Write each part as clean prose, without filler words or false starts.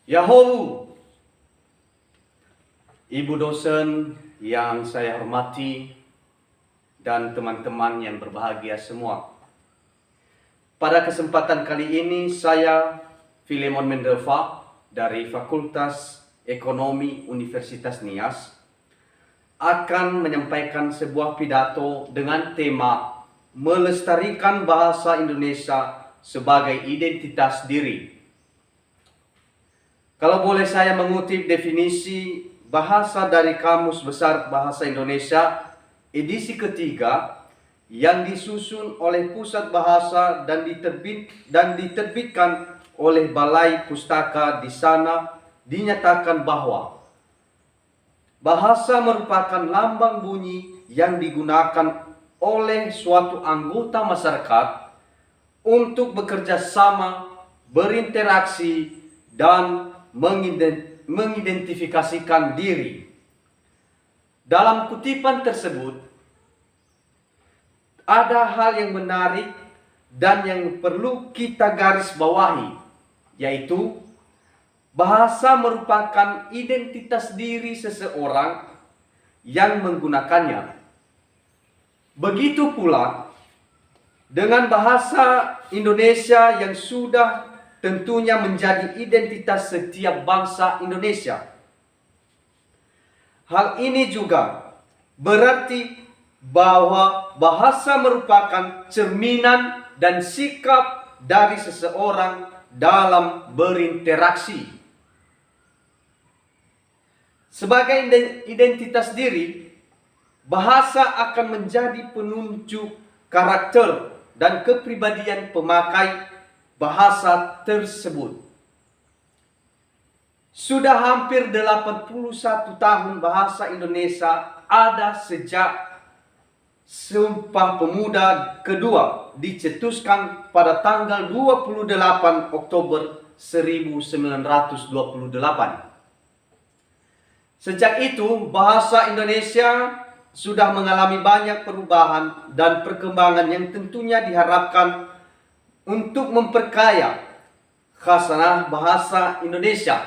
Yahoo, Ibu dosen yang saya hormati dan teman-teman yang berbahagia semua. Pada kesempatan kali ini saya, Filemon Mendelva dari Fakultas Ekonomi Universitas Nias, akan menyampaikan sebuah pidato dengan tema melestarikan bahasa Indonesia sebagai identitas diri. Kalau boleh saya mengutip definisi bahasa dari Kamus Besar Bahasa Indonesia edisi ketiga yang disusun oleh Pusat Bahasa dan diterbitkan oleh Balai Pustaka, di sana dinyatakan bahwa bahasa merupakan lambang bunyi yang digunakan oleh suatu anggota masyarakat untuk bekerja sama, berinteraksi, dan mengidentifikasikan diri. Dalam kutipan tersebut ada hal yang menarik dan yang perlu kita garis bawahi, yaitu bahasa merupakan identitas diri seseorang yang menggunakannya. Begitu pula dengan bahasa Indonesia yang sudah tentunya menjadi identitas setiap bangsa Indonesia. Hal ini juga berarti bahwa bahasa merupakan cerminan dan sikap dari seseorang dalam berinteraksi. Sebagai identitas diri, bahasa akan menjadi penunjuk karakter dan kepribadian pemakai bahasa tersebut. Sudah hampir 81 tahun bahasa Indonesia ada sejak Sumpah Pemuda kedua dicetuskan pada tanggal 28 Oktober 1928. Sejak itu bahasa Indonesia sudah mengalami banyak perubahan dan perkembangan yang tentunya diharapkan untuk memperkaya khasanah bahasa Indonesia.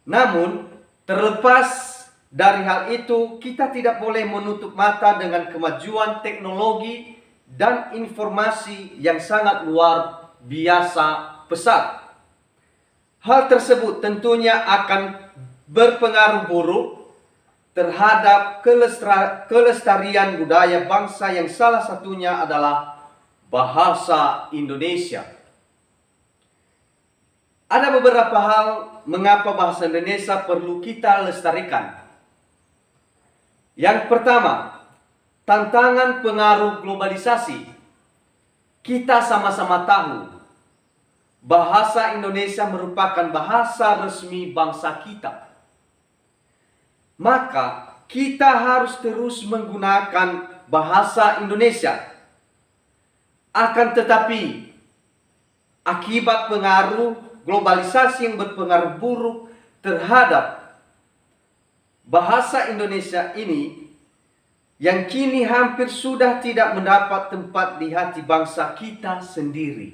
Namun, terlepas dari hal itu, kita tidak boleh menutup mata dengan kemajuan teknologi dan informasi yang sangat luar biasa pesat. Hal tersebut tentunya akan berpengaruh buruk terhadap kelestarian budaya bangsa yang salah satunya adalah bahasa Indonesia. Ada beberapa hal mengapa bahasa Indonesia perlu kita lestarikan. Yang pertama, tantangan pengaruh globalisasi. Kita sama-sama tahu bahasa Indonesia merupakan bahasa resmi bangsa kita. Maka kita harus terus menggunakan bahasa Indonesia. Akan tetapi, akibat pengaruh globalisasi yang berpengaruh buruk terhadap bahasa Indonesia ini, yang kini hampir sudah tidak mendapat tempat di hati bangsa kita sendiri.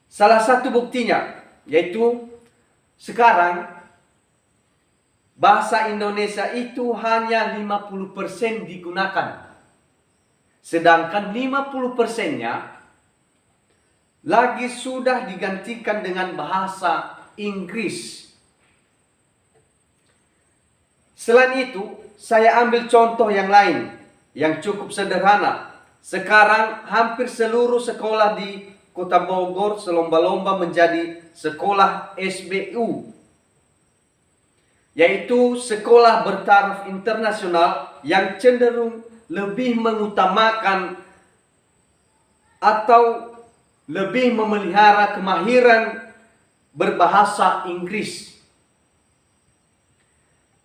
Salah satu buktinya, yaitu sekarang bahasa Indonesia itu hanya 50% digunakan. Sedangkan 50%-nya lagi sudah digantikan dengan bahasa Inggris. Selain itu, saya ambil contoh yang lain yang cukup sederhana. Sekarang hampir seluruh sekolah di Kota Bogor selomba-lomba menjadi sekolah SBU, yaitu sekolah bertaraf internasional yang cenderung lebih mengutamakan atau lebih memelihara kemahiran berbahasa Inggris.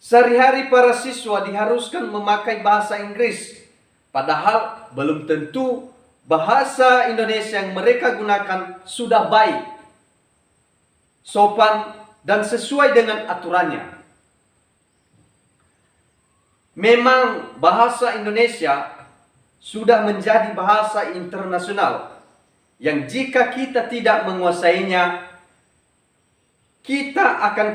Sehari-hari para siswa diharuskan memakai bahasa Inggris, padahal belum tentu bahasa Indonesia yang mereka gunakan sudah baik, sopan, dan sesuai dengan aturannya. Memang bahasa Indonesia sudah menjadi bahasa internasional yang jika kita tidak menguasainya, kita akan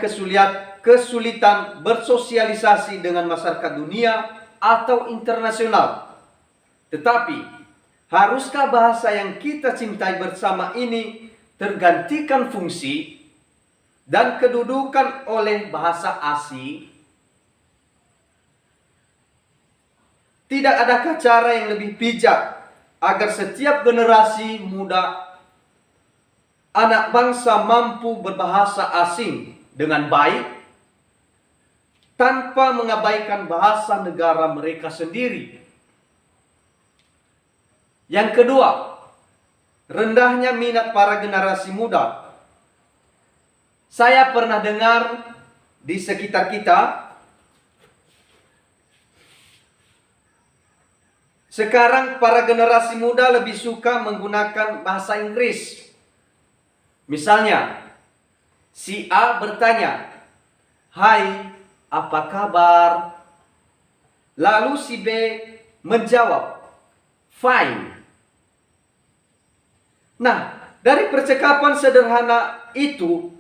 kesulitan bersosialisasi dengan masyarakat dunia atau internasional. Tetapi, haruskah bahasa yang kita cintai bersama ini tergantikan fungsi dan kedudukan oleh bahasa asing? Tidak adakah cara yang lebih bijak agar setiap generasi muda anak bangsa mampu berbahasa asing dengan baik tanpa mengabaikan bahasa negara mereka sendiri? Yang kedua, rendahnya minat para generasi muda. Saya pernah dengar di sekitar kita, sekarang para generasi muda lebih suka menggunakan bahasa Inggris. Misalnya, si A bertanya, "Hai, apa kabar?" Lalu si B menjawab, "Fine." Nah, dari percakapan sederhana itu,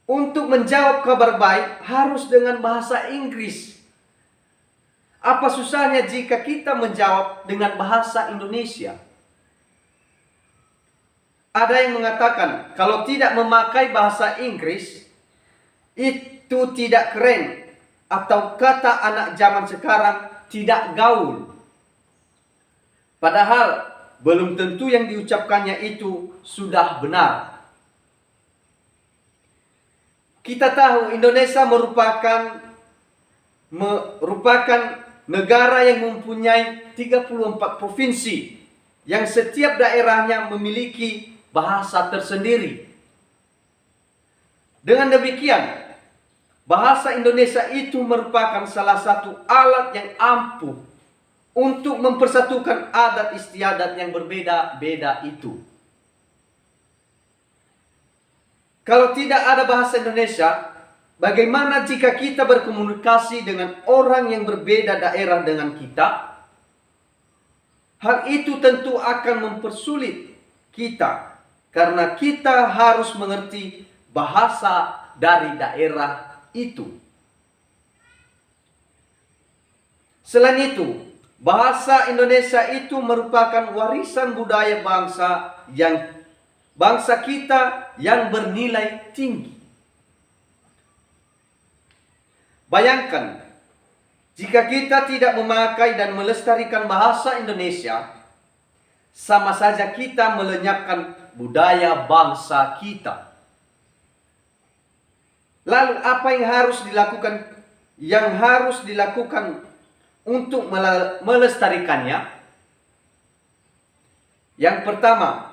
untuk menjawab kabar baik harus dengan bahasa Inggris. Apa susahnya jika kita menjawab dengan bahasa Indonesia? Ada yang mengatakan kalau tidak memakai bahasa Inggris itu tidak keren, atau kata anak zaman sekarang tidak gaul. Padahal belum tentu yang diucapkannya itu sudah benar. Kita tahu Indonesia merupakan negara yang mempunyai 34 provinsi yang setiap daerahnya memiliki bahasa tersendiri. Dengan demikian, bahasa Indonesia itu merupakan salah satu alat yang ampuh untuk mempersatukan adat istiadat yang berbeda-beda itu. Kalau tidak ada bahasa Indonesia, bagaimana jika kita berkomunikasi dengan orang yang berbeda daerah dengan kita? Hal itu tentu akan mempersulit kita, karena kita harus mengerti bahasa dari daerah itu. Selain itu, bahasa Indonesia itu merupakan warisan budaya bangsa kita yang bernilai tinggi. Bayangkan, jika kita tidak memakai dan melestarikan bahasa Indonesia, sama saja kita melenyapkan budaya bangsa kita. Lalu apa yang harus dilakukan untuk melestarikannya? Yang pertama,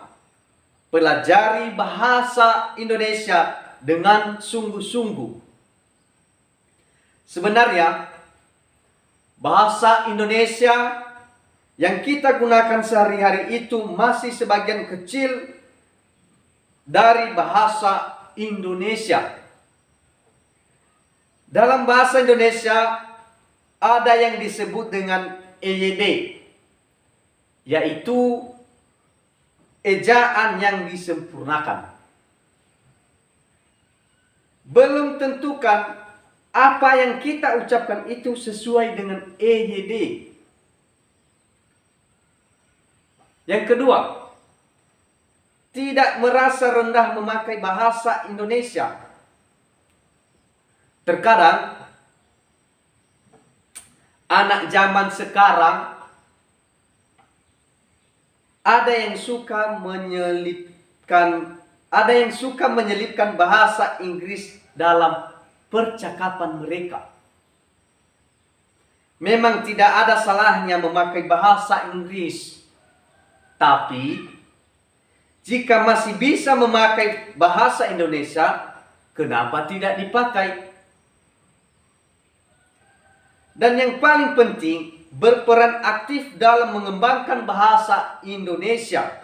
pelajari bahasa Indonesia dengan sungguh-sungguh. Sebenarnya, bahasa Indonesia yang kita gunakan sehari-hari itu masih sebagian kecil dari bahasa Indonesia. Dalam bahasa Indonesia ada yang disebut dengan EYD, yaitu ejaan yang disempurnakan. Belum tentukan apa yang kita ucapkan itu sesuai dengan EYD. Yang kedua, tidak merasa rendah memakai bahasa Indonesia. Terkadang anak zaman sekarang ada yang suka menyelipkan bahasa Inggris dalam percakapan mereka. Memang tidak ada salahnya memakai bahasa Inggris, tapi jika masih bisa memakai bahasa Indonesia, kenapa tidak dipakai? Dan yang paling penting, berperan aktif dalam mengembangkan bahasa Indonesia.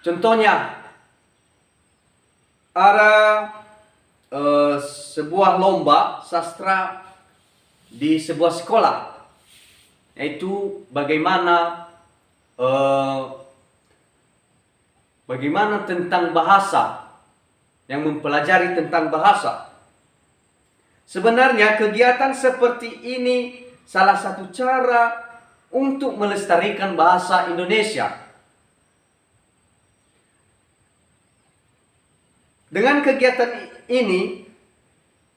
Contohnya, ada sebuah lomba sastra di sebuah sekolah, yaitu bagaimana tentang bahasa, yang mempelajari tentang bahasa. Sebenarnya kegiatan seperti ini salah satu cara untuk melestarikan bahasa Indonesia. Dengan kegiatan ini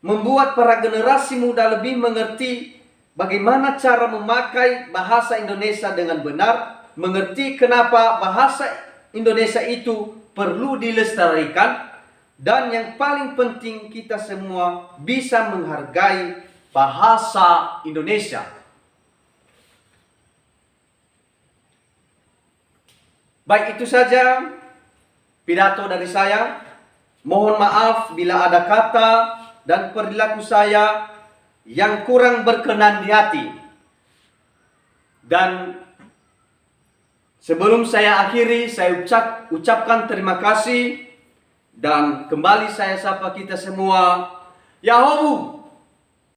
membuat para generasi muda lebih mengerti bagaimana cara memakai bahasa Indonesia dengan benar, mengerti kenapa bahasa Indonesia itu perlu dilestarikan, dan yang paling penting kita semua bisa menghargai bahasa Indonesia. Baik, itu saja pidato dari saya. Mohon maaf bila ada kata dan perilaku saya yang kurang berkenan di hati. Dan sebelum saya akhiri, saya ucapkan terima kasih. Dan kembali saya sapa kita semua, Yahobu.